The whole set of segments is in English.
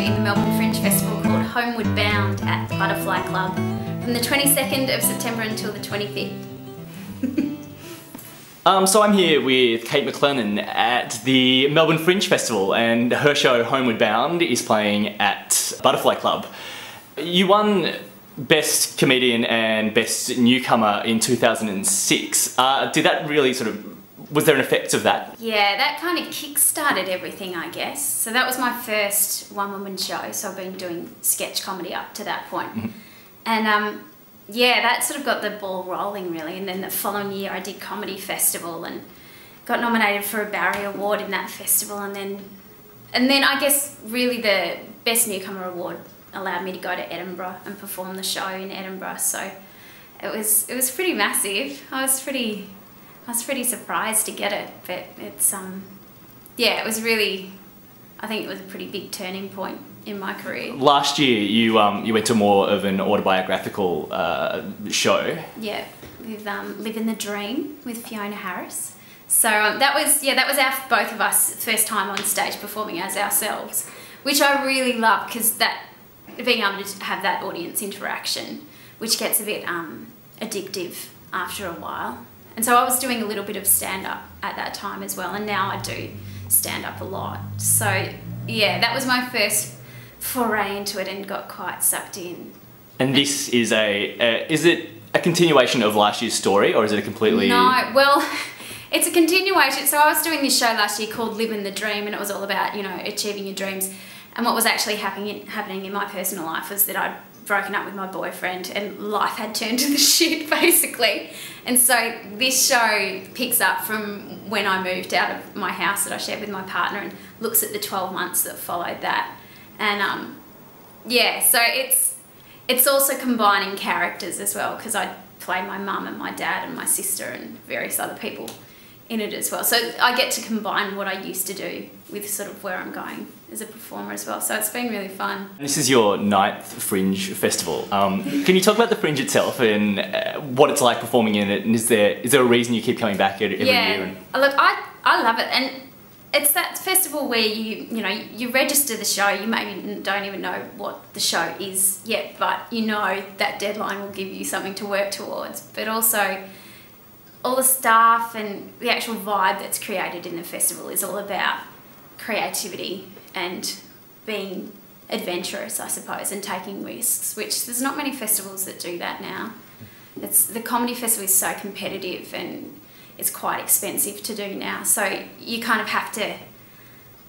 in the Melbourne Fringe Festival called Homeward Bound at the Butterfly Club from the 22nd of September until the 25th. So I'm here with Kate McLennan at the Melbourne Fringe Festival, and her show Homeward Bound is playing at Butterfly Club. You won Best Comedian and Best Newcomer in 2006. Did that really was there an effect of that? Yeah, that kind of kick-started everything, I guess. So that was my first one-woman show, so I've been doing sketch comedy up to that point. And yeah, that sort of got the ball rolling really, and then the following year I did Comedy Festival and got nominated for a Barry Award in that festival, and then I guess really the Best Newcomer Award allowed me to go to Edinburgh and perform the show in Edinburgh. So it was pretty massive. I was pretty surprised to get it, but it's yeah, it was really, I think it was a pretty big turning point in my career. Last year you went to more of an autobiographical show. Yeah, with Living the Dream with Fiona Harris. So that was both of us first time on stage performing as ourselves, which I really love, because that being able to have that audience interaction, which gets a bit addictive after a while. And so I was doing a little bit of stand-up at that time as well, and now I do stand-up a lot. So yeah, that was my first foray into it and got quite sucked in. And this is is it a continuation of last year's story, or is it a completely... No, well, it's a continuation. So I was doing this show last year called Living the Dream, and it was all about, you know, achieving your dreams. And what was actually happening in my personal life was that I'd broken up with my boyfriend and life had turned to the shit, basically. And so this show picks up from when I moved out of my house that I shared with my partner and looks at the 12 months that followed that. And yeah, so it's also combining characters as well, because I play my mum and my dad and my sister and various other people in it as well. So I get to combine what I used to do with sort of where I'm going as a performer as well. So it's been really fun. This is your 9th Fringe Festival. Can you talk about the Fringe itself and what it's like performing in it? And is there a reason you keep coming back every year? Look, I love it. And it's that festival where you register the show, you maybe don't even know what the show is yet, but you know that deadline will give you something to work towards. But also all the staff and the actual vibe that's created in the festival is all about creativity and being adventurous, I suppose, and taking risks, which there's not many festivals that do that now. The comedy festival is so competitive and it's quite expensive to do now, so you kind of have to,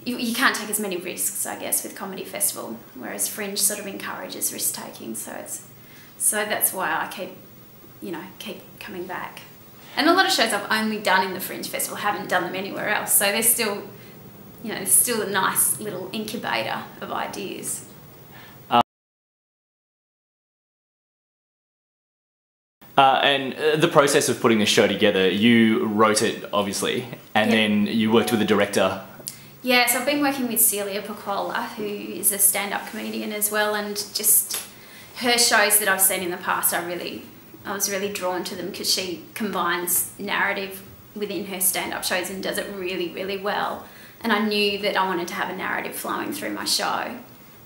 you can't take as many risks, I guess, with Comedy Festival, whereas Fringe sort of encourages risk taking. So that's why I keep coming back. And a lot of shows I've only done in the Fringe Festival, haven't done them anywhere else, so there's still, there's still a nice little incubator of ideas. And the process of putting this show together, you wrote it, obviously, and then you worked with a director. Yeah, so I've been working with Celia Pacquola, who is a stand-up comedian as well, and just her shows that I've seen in the past, I was really drawn to them because she combines narrative within her stand-up shows and does it really, really well. And I knew that I wanted to have a narrative flowing through my show.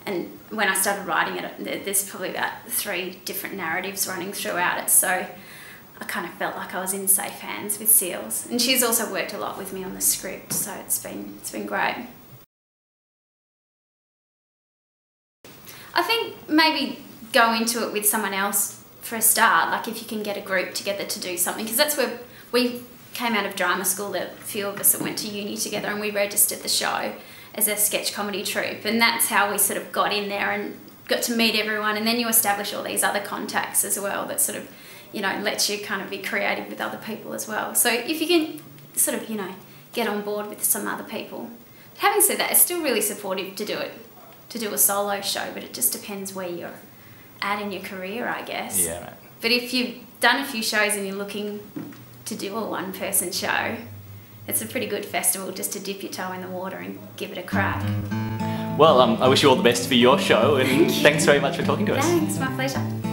And when I started writing it, there's probably about 3 different narratives running throughout it. So I kind of felt like I was in safe hands with Seals. And she's also worked a lot with me on the script, so it's been great. I think maybe go into it with someone else for a start, like if you can get a group together to do something, because that's where we came out of drama school, a few of us that went to uni together, and we registered the show as a sketch comedy troupe, and that's how we sort of got in there and got to meet everyone. And then you establish all these other contacts as well that sort of, lets you kind of be creative with other people as well. So if you can sort of, get on board with some other people. Having said that, it's still really supportive to do a solo show, but it just depends where you're at in your career, I guess. Yeah, right. But if you've done a few shows and you're looking to do a one-person show, it's a pretty good festival just to dip your toe in the water and give it a crack. Well, I wish you all the best for your show, and thanks very much for talking to us. Thanks, my pleasure.